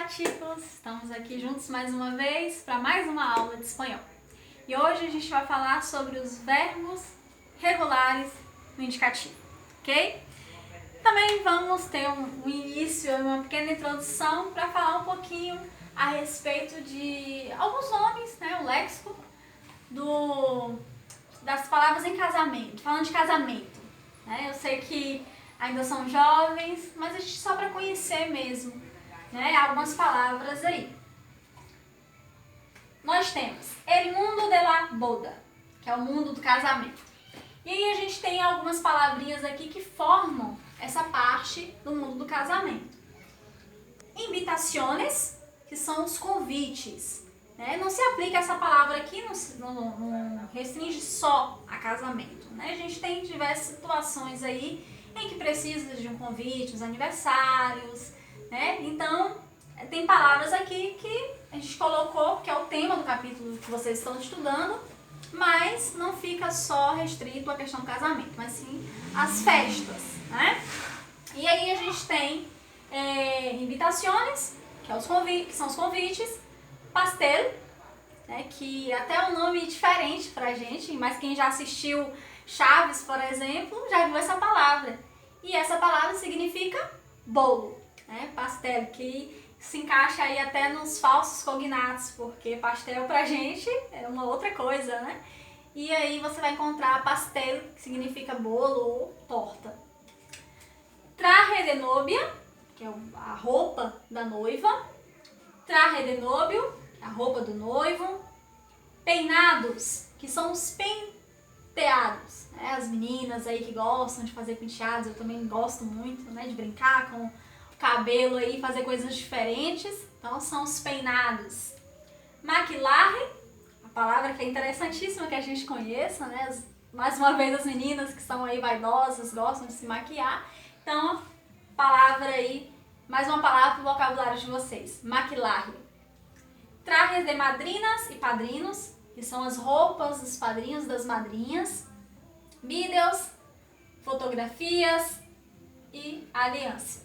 chicos! Estamos aqui juntos mais uma vez para mais uma aula de espanhol. E hoje a gente vai falar sobre os verbos regulares no indicativo, ok? Também vamos ter um início, uma pequena introdução para falar um pouquinho a respeito de alguns nomes, né, o léxico das palavras em casamento, falando de casamento, né? Eu sei que ainda são jovens, mas a gente só para conhecer mesmo, né, algumas palavras aí. Nós temos el mundo de la boda, que é o mundo do casamento. E aí a gente tem algumas palavrinhas aqui que formam essa parte do mundo do casamento. Invitaciones, que são os convites, né? Não se aplica essa palavra aqui, não restringe só a casamento, né? A gente tem diversas situações aí em que precisa de um convite, os aniversários, né? Então, tem palavras aqui que a gente colocou, que é o tema do capítulo que vocês estão estudando, mas não fica só restrito à questão do casamento, mas sim às festas, né? E aí a gente tem invitaciones, que são os convites, pastel, né, que até é um nome diferente pra gente, mas quem já assistiu Chaves, por exemplo, já viu essa palavra. E essa palavra significa bolo, né? Pastel, que se encaixa aí até nos falsos cognatos, porque pastel pra gente é uma outra coisa, né? E aí você vai encontrar pastel, que significa bolo ou torta. Traje de novia, que é a roupa da noiva. Traje de novio, a roupa do noivo. Peinados, que são os penteados, né? As meninas aí que gostam de fazer penteados, eu também gosto muito, né, de brincar com o cabelo aí, fazer coisas diferentes, então são os peinados. Maquilagem, a palavra que é interessantíssima que a gente conheça, né? Mais uma vez as meninas que são aí vaidosas, gostam de se maquiar, então palavra aí, mais uma palavra para o vocabulário de vocês, maquilagem. Trajes de madrinas e padrinos, que são as roupas dos padrinhos e das madrinhas. Vídeos, fotografias e alianças.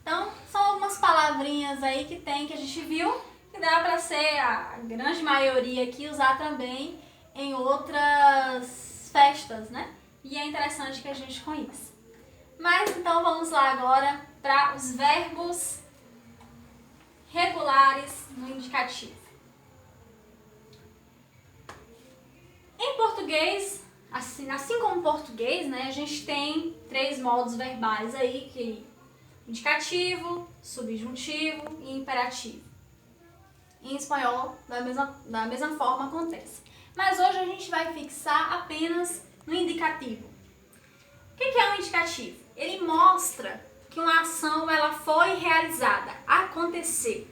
Então, são algumas palavrinhas aí que a gente viu, que dá para ser a grande maioria aqui usar também em outras festas, né? E é interessante que a gente conheça. Mas então vamos lá agora para os verbos regulares no indicativo. Em português, assim como em português, né, a gente tem 3 modos verbais aí, que indicativo, subjuntivo e imperativo. Em espanhol, da mesma forma acontece. Mas hoje a gente vai fixar apenas no indicativo. O que é um indicativo? Ele mostra que uma ação ela foi realizada, aconteceu,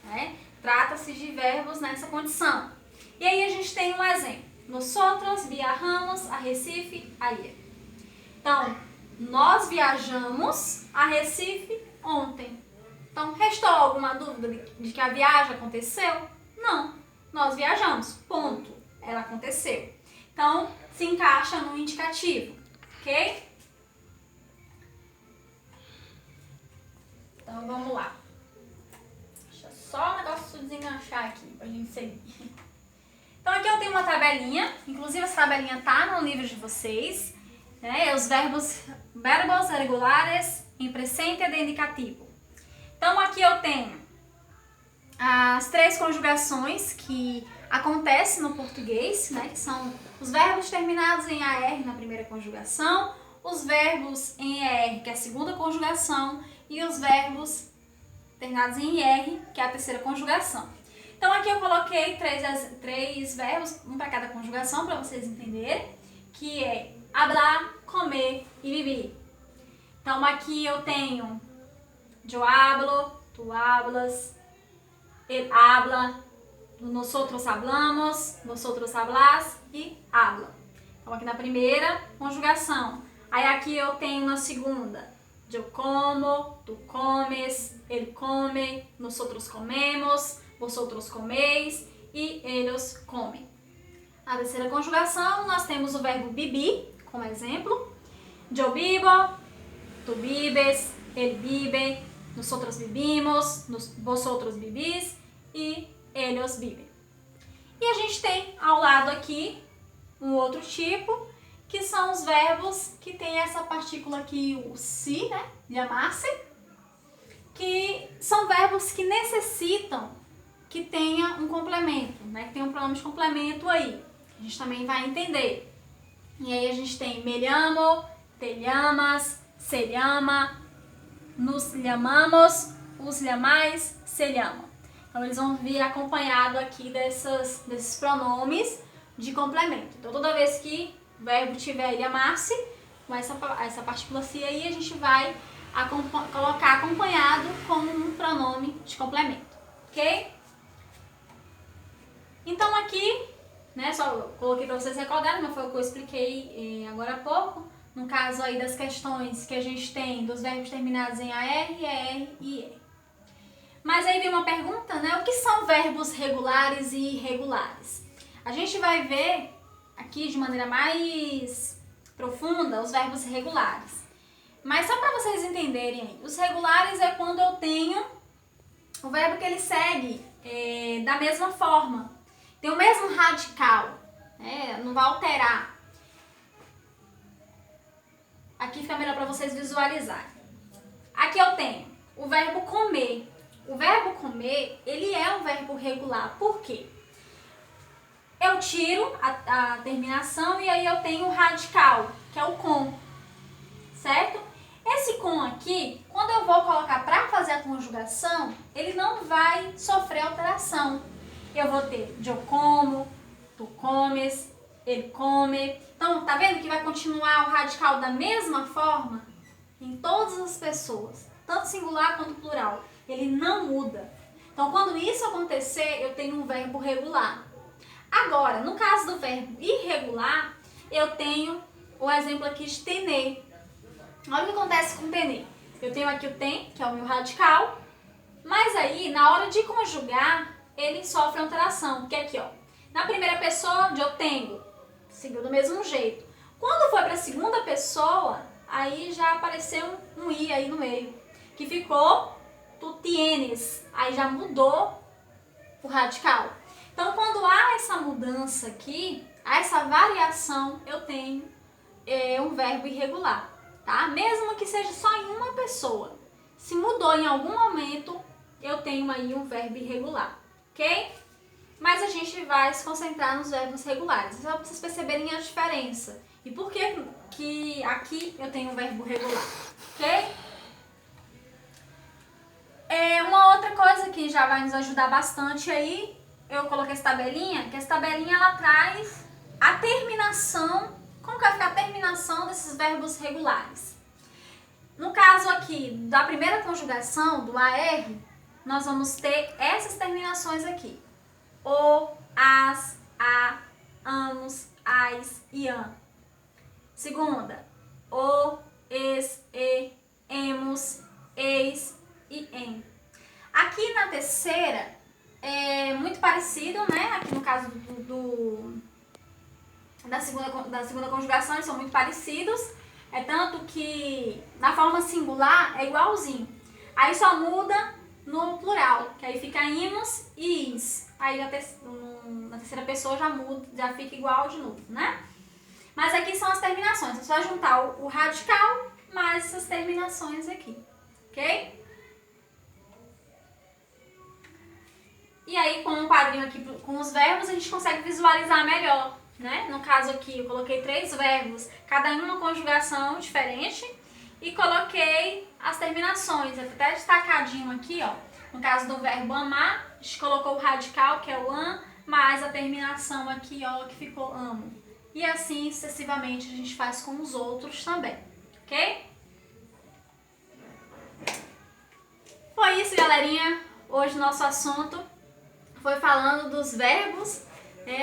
né? Trata-se de verbos nessa condição. E aí a gente tem um exemplo. Nosotros viajamos a Recife ayer. Então, nós viajamos a Recife ontem. Então, restou alguma dúvida de que a viagem aconteceu? Não. Nós viajamos, ponto. Ela aconteceu. Então, se encaixa no indicativo, ok? Então, vamos lá. Deixa só o negócio desenganchar aqui pra gente seguir. Então, aqui eu tenho uma tabelinha, inclusive essa tabelinha tá no livro de vocês, né? Os verbos regulares em presente de indicativo. Então, aqui eu tenho as 3 conjugações que acontecem no português, né? Que são os verbos terminados em AR na primeira conjugação, os verbos em ER, que é a segunda conjugação, e os verbos terminados em IR, que é a terceira conjugação. Então aqui eu coloquei 3 verbos, um para cada conjugação, para vocês entenderem, que é hablar, comer e vivir. Então aqui eu tenho yo hablo, tu hablas, él habla, nosotros hablamos, vosotros hablas e habla. Então aqui na primeira conjugação. Aí aqui eu tenho na segunda, yo como, tu comes, él come, nosotros comemos, vosotros comeis e eles comem. Na terceira conjugação, nós temos o verbo vivir, como exemplo. Yo vivo, tu vives, él vive, nosotros vivimos, vosotros vivís e ellos vivem. E a gente tem ao lado aqui um outro tipo, que são os verbos que tem essa partícula aqui, o si, né? Llamar-se, que são verbos que necessitam que tenha um complemento, né? Que tenha um pronome de complemento aí. A gente também vai entender. E aí a gente tem me llamo, te llamas, se llama, nos llamamos, os llamais, se llama. Então eles vão vir acompanhado aqui desses pronomes de complemento. Então toda vez que o verbo tiver llamar-se, com essa partícula si aí, a gente vai colocar acompanhado com um pronome de complemento, ok? Então aqui, né, só coloquei para vocês recordarem, mas foi o que eu expliquei agora há pouco. No caso aí das questões que a gente tem dos verbos terminados em AR, ER e ER. Mas aí vem uma pergunta, né? O que são verbos regulares e irregulares? A gente vai ver aqui de maneira mais profunda os verbos regulares. Mas só para vocês entenderem aí, os regulares é quando eu tenho o verbo que ele segue da mesma forma. Tem o mesmo radical, não vai alterar. Aqui fica melhor para vocês visualizarem. Aqui eu tenho o verbo comer. O verbo comer, ele é um verbo regular. Por quê? Eu tiro a terminação e aí eu tenho o radical, que é o com, certo? Esse com aqui, quando eu vou colocar para fazer a conjugação, ele não vai sofrer alteração. Eu vou ter eu como, tu comes, ele come. Então, tá vendo que vai continuar o radical da mesma forma em todas as pessoas, tanto singular quanto plural. Ele não muda. Então, quando isso acontecer, eu tenho um verbo regular. Agora, no caso do verbo irregular, eu tenho o exemplo aqui de tener. Olha o que acontece com tener. Eu tenho aqui o tem, que é o meu radical, mas aí, na hora de conjugar, ele sofre alteração, porque aqui, ó, na primeira pessoa, eu tenho, seguiu do mesmo jeito. Quando foi para a segunda pessoa, aí já apareceu um i aí no meio, que ficou tu tienes, aí já mudou o radical. Então, quando há essa mudança aqui, há essa variação, eu tenho um verbo irregular, tá? Mesmo que seja só em uma pessoa. Se mudou em algum momento, eu tenho aí um verbo irregular, ok? Mas a gente vai se concentrar nos verbos regulares, só para vocês perceberem a diferença. E por que aqui eu tenho um verbo regular, ok? Uma outra coisa que já vai nos ajudar bastante aí, eu coloquei essa tabelinha, que essa tabelinha ela traz a terminação, como que vai ficar a terminação desses verbos regulares. No caso aqui da primeira conjugação, do AR, nós vamos ter essas terminações aqui. O, as, a, amos, as e an. Segunda, o, es, e, emos, eis e em. Aqui na terceira é muito parecido, né? Aqui no caso da segunda conjugação eles são muito parecidos. É tanto que na forma singular é igualzinho. Aí só muda no plural, que aí fica imos e is. Aí na terceira pessoa já muda, já fica igual de novo, né? Mas aqui são as terminações. É só juntar o radical mais essas terminações aqui, ok? E aí, com um quadrinho aqui com os verbos, a gente consegue visualizar melhor, né? No caso aqui, eu coloquei 3 verbos, cada um uma conjugação diferente, e coloquei as terminações, até destacadinho aqui, ó. No caso do verbo amar, a gente colocou o radical, que é o an, mais a terminação aqui, ó, que ficou amo. E assim, sucessivamente, a gente faz com os outros também, ok? Foi isso, galerinha. Hoje nosso assunto foi falando dos verbos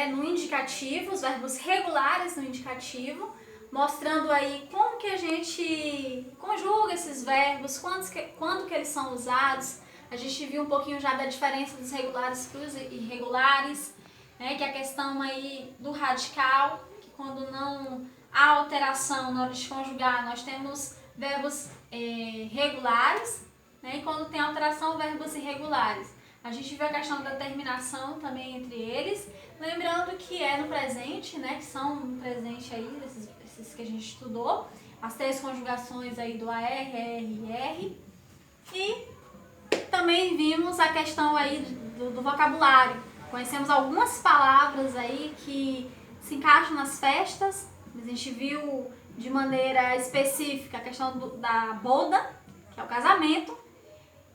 no indicativo, os verbos regulares no indicativo, mostrando aí como que a gente conjuga esses verbos, quando que eles são usados. A gente viu um pouquinho já da diferença dos regulares para os irregulares, né, que é a questão aí do radical, que quando não há alteração na hora de conjugar, nós temos verbos regulares, né? E quando tem alteração, verbos irregulares. A gente viu a questão da terminação também entre eles, lembrando que é no presente, né? Que são no presente aí, esses que a gente estudou, as 3 conjugações aí do AR, ER e R. E também vimos a questão aí do vocabulário. Conhecemos algumas palavras aí que se encaixam nas festas. A gente viu de maneira específica a questão da boda, que é o casamento.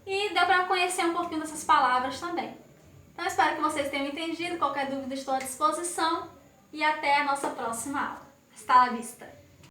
E deu para conhecer um pouquinho dessas palavras também. Então espero que vocês tenham entendido. Qualquer dúvida estou à disposição. E até a nossa próxima aula. Hasta la vista!